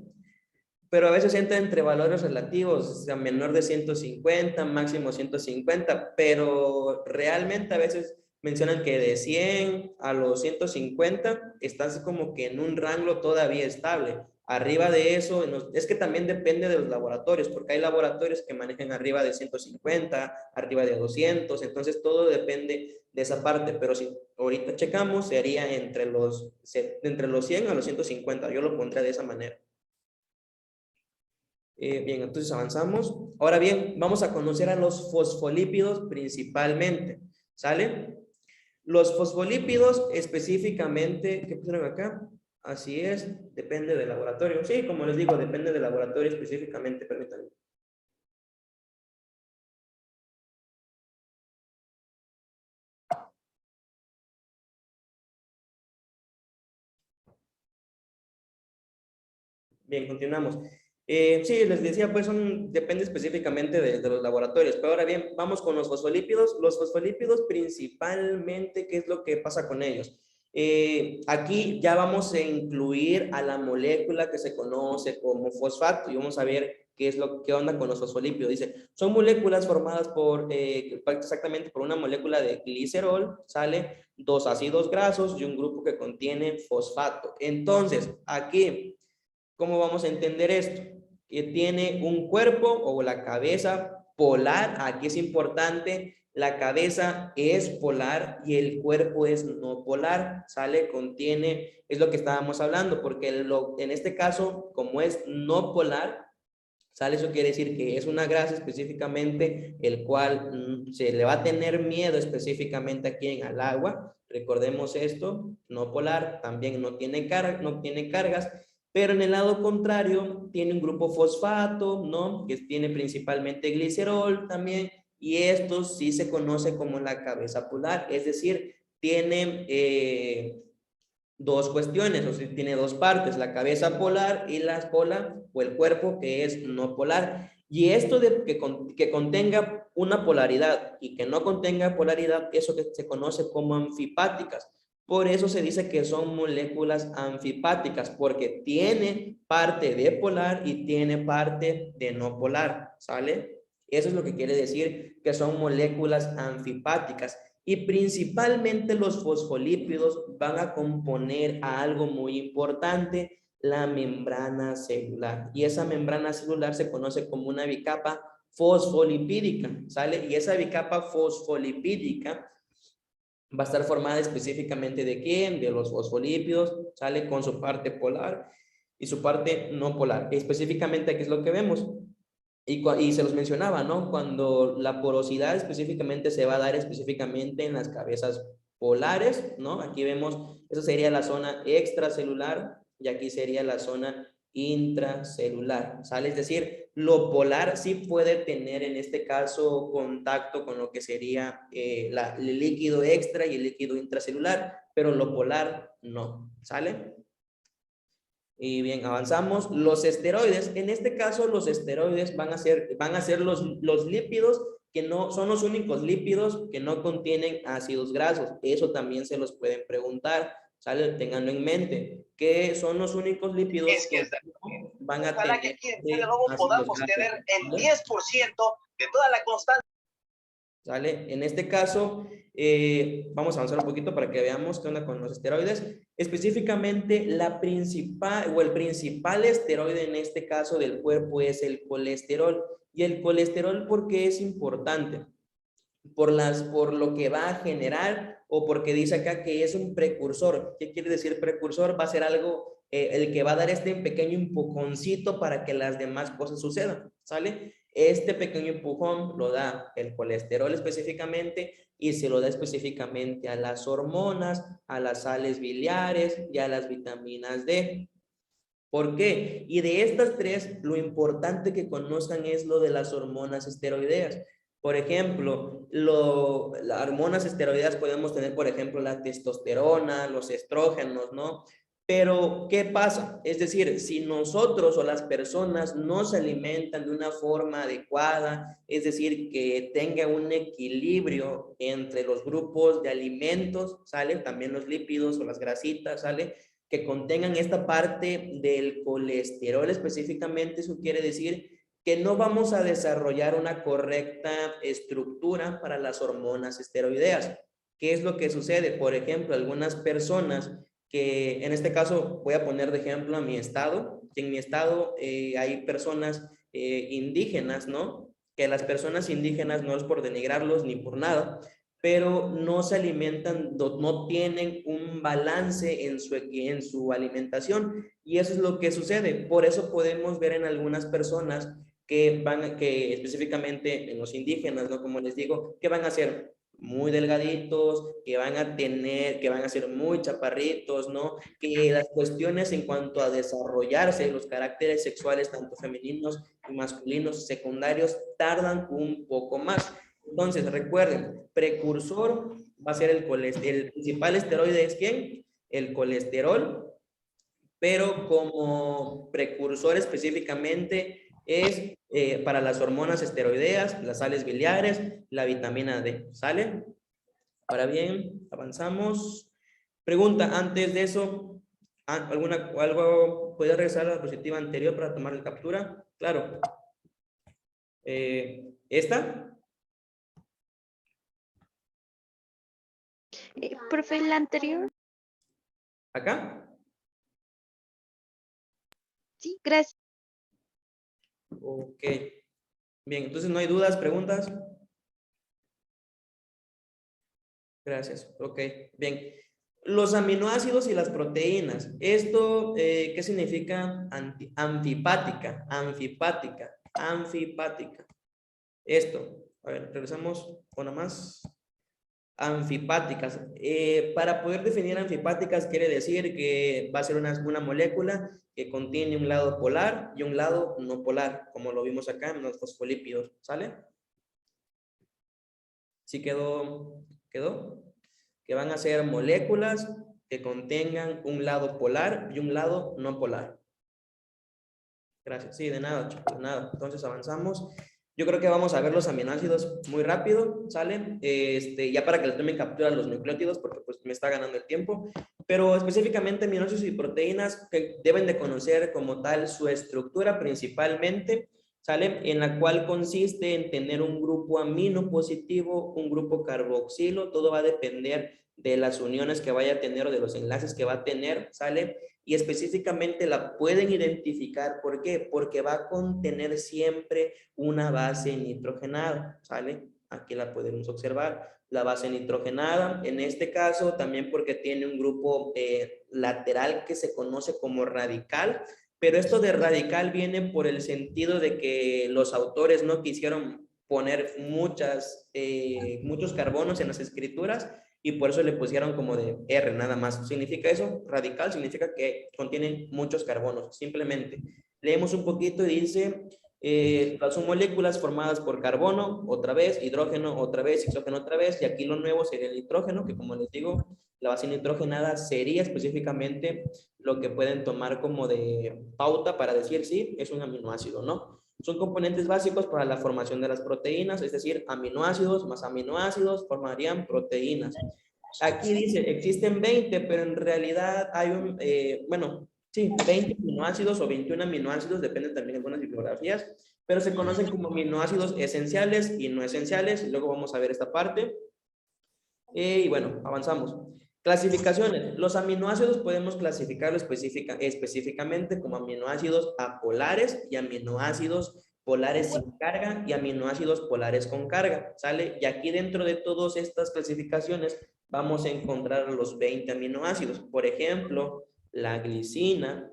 Pero a veces entra entre valores relativos, o sea, menor de 150, máximo 150, pero realmente a veces mencionan que de 100 a los 150 estás como que en un rango todavía estable. Arriba de eso, es que también depende de los laboratorios, porque hay laboratorios que manejan arriba de 150, arriba de 200, entonces todo depende de esa parte, pero si ahorita checamos, sería entre los 100 a los 150, yo lo pondré de esa manera. Bien, entonces avanzamos. Ahora bien, vamos a conocer a los fosfolípidos principalmente, ¿sale? Los fosfolípidos específicamente, ¿qué pusieron acá? Así es, depende del laboratorio. Sí, como les digo, depende del laboratorio específicamente, permítanme. Bien, continuamos. Sí, les decía, pues depende específicamente de los laboratorios. Pero ahora bien, vamos con los fosfolípidos. Los fosfolípidos principalmente, ¿qué es lo que pasa con ellos? Aquí ya vamos a incluir a la molécula que se conoce como fosfato y vamos a ver qué onda con los fosfolípidos. Dice, son moléculas formadas exactamente por una molécula de glicerol, ¿sale? 2 ácidos grasos y un grupo que contiene fosfato. Entonces, aquí, ¿cómo vamos a entender esto? Que tiene un cuerpo o la cabeza polar. Aquí es importante, la cabeza es polar y el cuerpo es no polar, ¿sale? Es lo que estábamos hablando, porque en este caso, como es no polar, ¿Sale? Eso quiere decir que es una grasa específicamente el cual se le va a tener miedo específicamente aquí al agua. Recordemos esto, no polar, también no tiene cargas, pero en el lado contrario tiene un grupo fosfato, ¿no? Que tiene principalmente glicerol también, y esto sí se conoce como la cabeza polar, es decir, tiene dos cuestiones, o sea, tiene dos partes, la cabeza polar y la cola o el cuerpo que es no polar. Y esto de que contenga una polaridad y que no contenga polaridad, eso que se conoce como anfipáticas. Por eso se dice que son moléculas anfipáticas, porque tiene parte de polar y tiene parte de no polar, ¿sale? Eso es lo que quiere decir que son moléculas anfipáticas. Y principalmente los fosfolípidos van a componer a algo muy importante, la membrana celular. Y esa membrana celular se conoce como una bicapa fosfolipídica, ¿sale? Y esa bicapa fosfolipídica va a estar formada específicamente ¿de quién? De los fosfolípidos, ¿sale? Con su parte polar y su parte no polar. Específicamente, ¿qué es lo que vemos? Y se los mencionaba, ¿no? Cuando la porosidad específicamente se va a dar específicamente en las cabezas polares, ¿no? Aquí vemos, eso sería la zona extracelular y aquí sería la zona intracelular, ¿sale? Es decir, lo polar sí puede tener en este caso contacto con lo que sería el líquido extra y el líquido intracelular, pero lo polar no, ¿sale? Y bien, avanzamos. Los esteroides, en este caso los esteroides van a ser los lípidos que no son los únicos lípidos que no contienen ácidos grasos. Eso también se los pueden preguntar, ¿sale? Tenganlo en mente, que son los únicos lípidos que van a tener podamos tener el 10% de toda la constancia. ¿Sale? En este caso, vamos a avanzar un poquito para que veamos qué onda con los esteroides. Específicamente, el principal esteroide en este caso del cuerpo es el colesterol. Y el colesterol, ¿por qué es importante? Por lo que va a generar o porque dice acá que es un precursor. ¿Qué quiere decir precursor? Va a ser algo, el que va a dar este pequeño empujoncito para que las demás cosas sucedan, ¿sale? Este pequeño empujón lo da el colesterol específicamente y se lo da específicamente a las hormonas, a las sales biliares y a las vitaminas D. ¿Por qué? Y de estas tres, lo importante que conozcan es lo de las hormonas esteroideas. Por ejemplo, las hormonas esteroideas podemos tener, por ejemplo, la testosterona, los estrógenos, ¿no? Pero, ¿qué pasa? Es decir, si nosotros o las personas no se alimentan de una forma adecuada, es decir, que tenga un equilibrio entre los grupos de alimentos, ¿sale? También los lípidos o las grasitas, ¿sale? Que contengan esta parte del colesterol específicamente, eso quiere decir que no vamos a desarrollar una correcta estructura para las hormonas esteroideas. ¿Qué es lo que sucede? Por ejemplo, algunas personas que en este caso voy a poner de ejemplo a mi estado, que en mi estado hay personas indígenas, ¿no? Que las personas indígenas no es por denigrarlos ni por nada, pero no se alimentan, no tienen un balance en su alimentación y eso es lo que sucede. Por eso podemos ver en algunas personas que específicamente en los indígenas, ¿no? Como les digo, que van a ser muy delgaditos, que van a ser muy chaparritos, ¿no? Que las cuestiones en cuanto a desarrollarse, los caracteres sexuales, tanto femeninos y masculinos secundarios, tardan un poco más. Entonces, recuerden, precursor va a ser el principal esteroide es ¿quién? El colesterol, pero como precursor específicamente es para las hormonas esteroideas, las sales biliares, la vitamina D, ¿sale? Ahora bien, avanzamos. Pregunta, antes de eso, ¿puede regresar a la diapositiva anterior para tomar la captura? Claro. ¿Esta? Profe, la anterior. ¿Acá? Sí, gracias. Ok. Bien, entonces no hay dudas, preguntas. Gracias. Ok, bien. Los aminoácidos y las proteínas. Esto, ¿qué significa anfipática? Anfipática. Anfipática. Esto, a ver, regresamos una más. Anfipáticas. Para poder definir anfipáticas quiere decir que va a ser una molécula que contiene un lado polar y un lado no polar, como lo vimos acá en los fosfolípidos, ¿sale? ¿Sí quedó? Que van a ser moléculas que contengan un lado polar y un lado no polar. Gracias. Sí, de nada, chicos, de nada. Entonces avanzamos. Yo creo que vamos a ver los aminoácidos muy rápido, ¿sale? Ya para que le tomen captura a los nucleótidos, porque pues me está ganando el tiempo. Pero específicamente aminoácidos y proteínas que deben de conocer como tal su estructura principalmente, ¿sale? En la cual consiste en tener un grupo amino positivo, un grupo carboxilo, todo va a depender de las uniones que vaya a tener o de los enlaces que va a tener, ¿sale? Y específicamente la pueden identificar, ¿por qué? Porque va a contener siempre una base nitrogenada, ¿sale? Aquí la podemos observar, la base nitrogenada, en este caso también porque tiene un grupo lateral que se conoce como radical, pero esto de radical viene por el sentido de que los autores no quisieron poner muchos carbonos en las escrituras, y por eso le pusieron como de R nada más. ¿Significa eso? Radical significa que contienen muchos carbonos, simplemente. Leemos un poquito y dice, son moléculas formadas por carbono, otra vez, hidrógeno, otra vez, oxígeno, otra vez, y aquí lo nuevo sería el nitrógeno, que como les digo, la base nitrogenada sería específicamente lo que pueden tomar como de pauta para decir sí, es un aminoácido, ¿no? Son componentes básicos para la formación de las proteínas, es decir, aminoácidos más aminoácidos formarían proteínas. Aquí dice, existen 20, pero en realidad hay un, 20 aminoácidos o 21 aminoácidos, depende también de algunas bibliografías, pero se conocen como aminoácidos esenciales y no esenciales. Luego vamos a ver esta parte. Y bueno, avanzamos. Clasificaciones. Los aminoácidos podemos clasificarlo específicamente como aminoácidos apolares y aminoácidos polares sin carga y aminoácidos polares con carga, ¿sale? Y aquí dentro de todas estas clasificaciones vamos a encontrar los 20 aminoácidos. Por ejemplo, la glicina,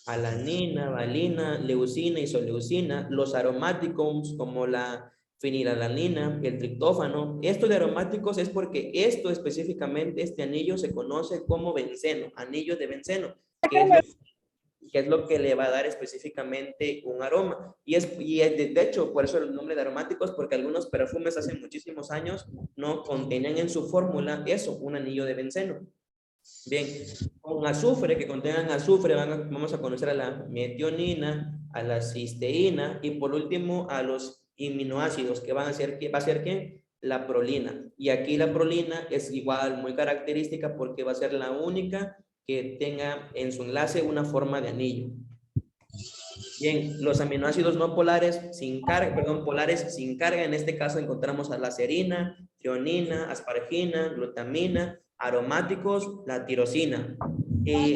alanina, valina, leucina, isoleucina, los aromáticos como la fenilalanina, el triptófano. Esto de aromáticos es porque esto específicamente, este anillo se conoce como benceno, anillo de benceno, que es lo que le va a dar específicamente un aroma. Y de hecho, por eso el nombre de aromáticos, porque algunos perfumes hace muchísimos años no contenían en su fórmula eso, un anillo de benceno. Bien, con azufre, que contengan azufre, vamos a conocer a la metionina, a la cisteína y por último a los aminoácidos que va a ser ¿qué? La prolina. Y aquí la prolina es igual, muy característica porque va a ser la única que tenga en su enlace una forma de anillo. Bien, los aminoácidos no polares sin carga, polares sin carga, en este caso encontramos a la serina, trionina, aspargina, glutamina, aromáticos, la tirosina.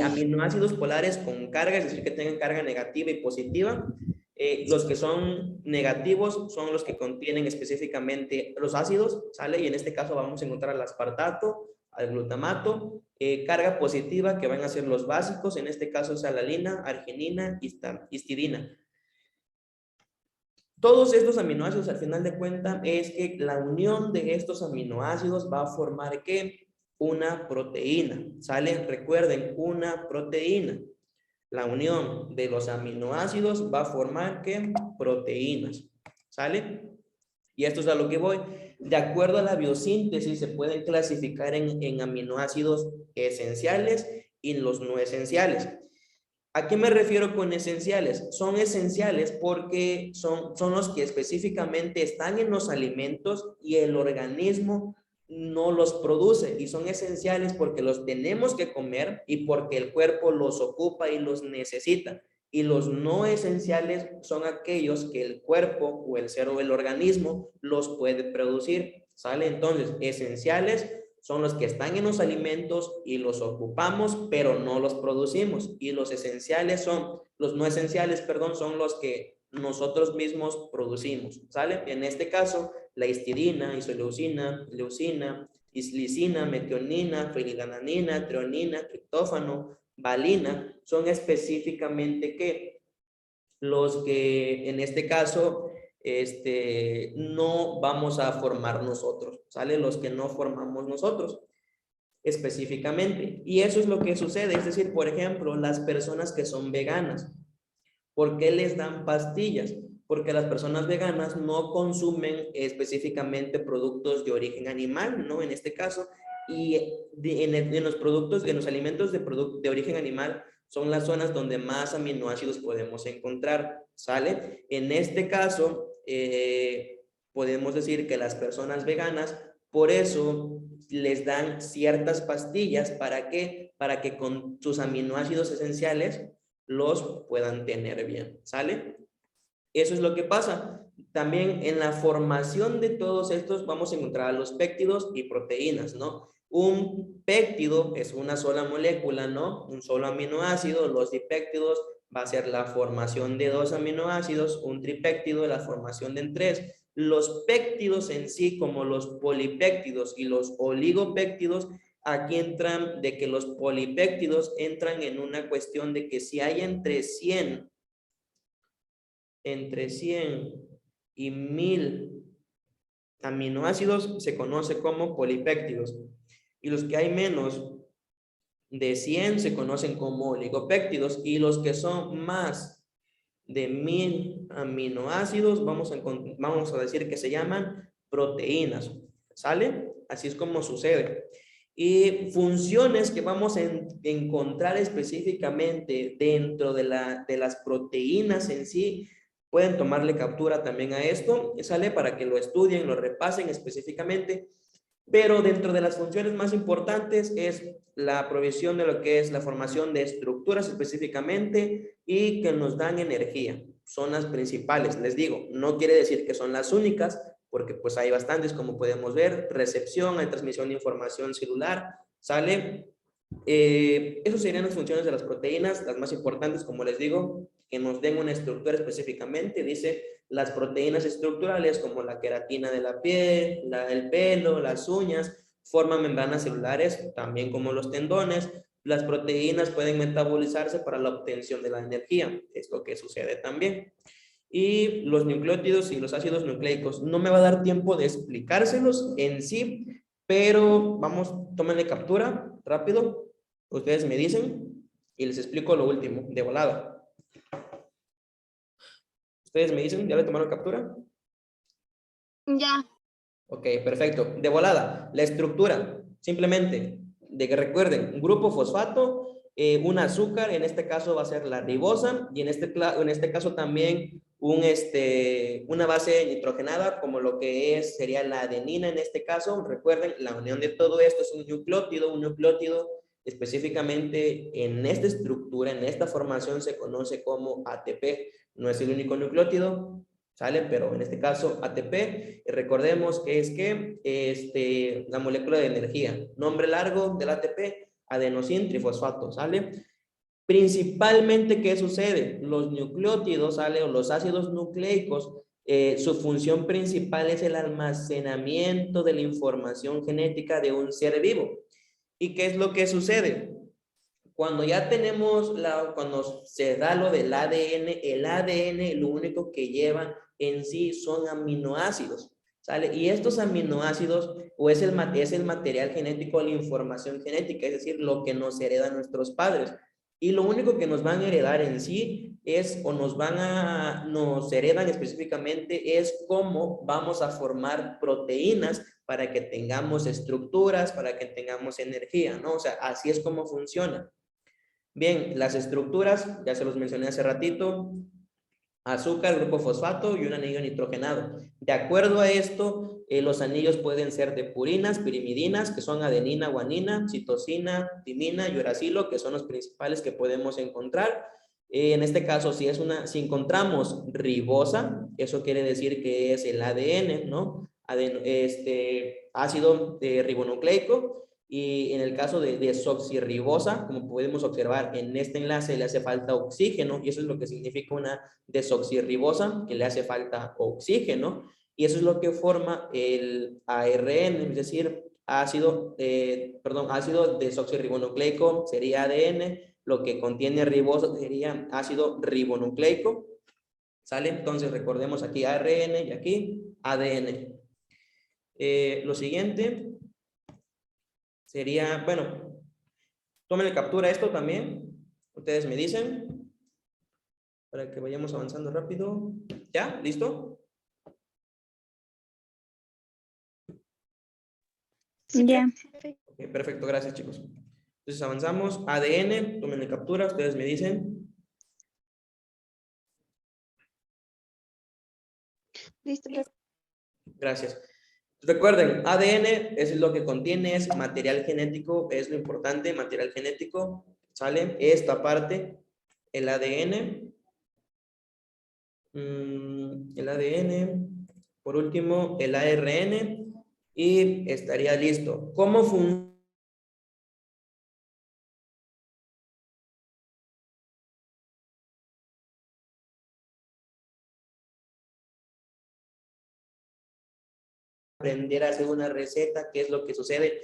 Aminoácidos polares con carga, es decir, que tengan carga negativa y positiva. Los que son negativos son los que contienen específicamente los ácidos, ¿sale? Y en este caso vamos a encontrar al aspartato, al glutamato. Carga positiva, que van a ser los básicos, en este caso es alalina, arginina, histidina. Todos estos aminoácidos, al final de cuentas, es que la unión de estos aminoácidos va a formar, ¿qué? Una proteína, ¿sale? Recuerden, una proteína. La unión de los aminoácidos va a formar, ¿qué? Proteínas, ¿sale? Y esto es a lo que voy. De acuerdo a la biosíntesis, se pueden clasificar en aminoácidos esenciales y los no esenciales. ¿A qué me refiero con esenciales? Son esenciales porque son los que específicamente están en los alimentos y el organismo no los produce, y son esenciales porque los tenemos que comer y porque el cuerpo los ocupa y los necesita. Y los no esenciales son aquellos que el cuerpo o el ser o el organismo los puede producir, ¿sale? Entonces, esenciales son los que están en los alimentos y los ocupamos, pero no los producimos. Y los esenciales los no esenciales, son los que nosotros mismos producimos, ¿sale? En este caso, la histidina, isoleucina, leucina, islicina, metionina, fenilalanina, trionina, triptófano, valina, son específicamente ¿qué? los que en este caso no vamos a formar nosotros, ¿sale? Los que no formamos nosotros específicamente. Y eso es lo que sucede, es decir, por ejemplo, las personas que son veganas, ¿por qué les dan pastillas? Porque las personas veganas no consumen específicamente productos de origen animal, ¿no? En este caso, y en los productos, en los alimentos de origen animal, son las zonas donde más aminoácidos podemos encontrar, ¿sale? En este caso, podemos decir que las personas veganas, por eso les dan ciertas pastillas, ¿para qué? Para que con sus aminoácidos esenciales los puedan tener bien, ¿sale? Eso es lo que pasa. También en la formación de todos estos vamos a encontrar los péptidos y proteínas, ¿no? Un péptido es una sola molécula, ¿no? Un solo aminoácido. Los dipéptidos va a ser la formación de 2 aminoácidos. Un tripéptido, la formación de 3. Los péptidos en sí, como los polipéptidos y los oligopéptidos, aquí entran de que los polipéptidos entran en una cuestión de que si hay entre 100 y 1000 aminoácidos, se conoce como polipéptidos. Y los que hay menos de 100 se conocen como oligopéptidos. Y los que son más de 1000 aminoácidos, vamos a decir que se llaman proteínas. ¿Sale? Así es como sucede. Y funciones que vamos a encontrar específicamente dentro de las proteínas en sí, pueden tomarle captura también a esto, ¿sale? Para que lo estudien, lo repasen específicamente. Pero dentro de las funciones más importantes es la provisión de lo que es la formación de estructuras específicamente y que nos dan energía. Son las principales, les digo, no quiere decir que son las únicas, porque pues hay bastantes, como podemos ver, recepción, hay transmisión de información celular, ¿sale? Esas serían las funciones de las proteínas, las más importantes, como les digo, que nos den una estructura específicamente. Dice las proteínas estructurales, como la queratina de la piel, el pelo, las uñas, forman membranas celulares, también como los tendones. Las proteínas pueden metabolizarse para la obtención de la energía, es lo que sucede también. Y los nucleótidos y los ácidos nucleicos, no me va a dar tiempo de explicárselos en sí, pero vamos, tómenle captura rápido, ustedes me dicen y les explico lo último, de volada. Ustedes me dicen, ¿ya le tomaron captura? Ya. Ok, perfecto. De volada, la estructura, simplemente, de que recuerden, un grupo fosfato, un azúcar, en este caso va a ser la ribosa, y en este caso también una base nitrogenada, como lo que sería la adenina en este caso. Recuerden, la unión de todo esto es un nucleótido específicamente en esta estructura, en esta formación se conoce como ATP. No es el único nucleótido, ¿sale? Pero en este caso ATP, recordemos que es la molécula de energía. Nombre largo del ATP, adenosín trifosfato, ¿sale? Principalmente, ¿qué sucede? Los nucleótidos, ¿sale? O los ácidos nucleicos, su función principal es el almacenamiento de la información genética de un ser vivo. ¿Y qué es lo que sucede? Cuando ya tenemos, cuando se da lo del ADN, el ADN lo único que lleva en sí son aminoácidos, ¿sale? Y estos aminoácidos es el material genético, la información genética, es decir, lo que nos heredan nuestros padres. Y lo único que nos van a heredar en sí nos heredan específicamente es cómo vamos a formar proteínas para que tengamos estructuras, para que tengamos energía, ¿no? O sea, así es como funciona. Bien, las estructuras, ya se los mencioné hace ratito, azúcar, grupo fosfato y un anillo nitrogenado. De acuerdo a esto, los anillos pueden ser de purinas, pirimidinas, que son adenina, guanina, citosina, timina y uracilo, que son los principales que podemos encontrar. En este caso, si encontramos ribosa, eso quiere decir que es el ADN, ¿no? Ácido ribonucleico. Y en el caso de desoxirribosa, como podemos observar en este enlace, le hace falta oxígeno, y eso es lo que significa una desoxirribosa, que le hace falta oxígeno, y eso es lo que forma el ARN, es decir, ácido desoxirribonucleico sería ADN, lo que contiene ribosa sería ácido ribonucleico, ¿Sale? Entonces recordemos aquí ARN y aquí ADN. Lo siguiente sería, bueno, tomen captura esto también. Ustedes me dicen para que vayamos avanzando rápido. ¿Ya? ¿Listo? Ya. Ok, perfecto, gracias chicos. Entonces avanzamos. ADN, tomen captura, ustedes me dicen. Listo. Gracias. Recuerden, ADN es lo que contiene, es material genético, es lo importante, material genético, ¿sale? Esta parte, el ADN. El ADN. Por último, el ARN. Y estaría listo. ¿Cómo funciona? Aprender a hacer una receta, qué es lo que sucede.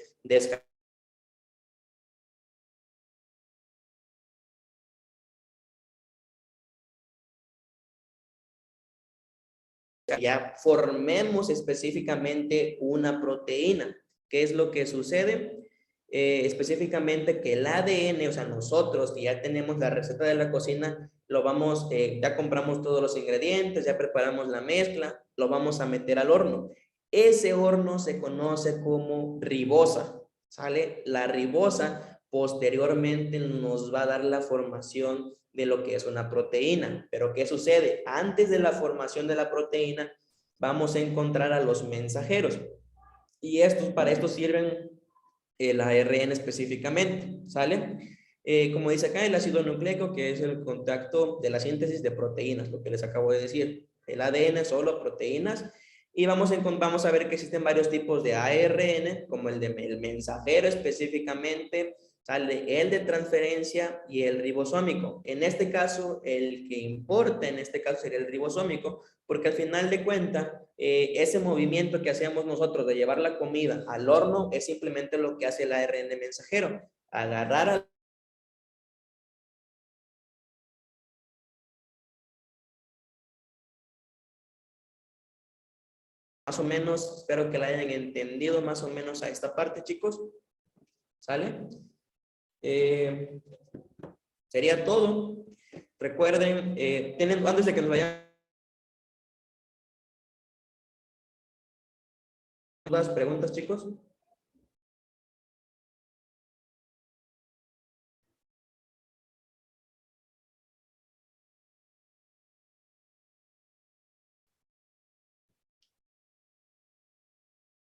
Ya formemos específicamente una proteína. ¿Qué es lo que sucede? Específicamente que el ADN, o sea, nosotros que ya tenemos la receta de la cocina, lo vamos, ya compramos todos los ingredientes, ya preparamos la mezcla, lo vamos a meter al horno. Ese horno se conoce como ribosa, ¿sale? La ribosa posteriormente nos va a dar la formación de lo que es una proteína. Pero ¿qué sucede? Antes de la formación de la proteína, vamos a encontrar a los mensajeros. Y para esto sirven el ARN específicamente, ¿sale? Como dice acá, el ácido nucleico, que es el contacto de la síntesis de proteínas, lo que les acabo de decir. El ADN solo proteínas. Y vamos a ver que existen varios tipos de ARN, como el mensajero específicamente, sale el de transferencia y el ribosómico. En este caso, el que importa en este caso sería el ribosómico, porque al final de cuentas, ese movimiento que hacemos nosotros de llevar la comida al horno es simplemente lo que hace el ARN mensajero. Agarrar más o menos, espero que la hayan entendido más o menos a esta parte, chicos. ¿Sale? Sería todo. Recuerden, antes de que nos vayan las preguntas, chicos.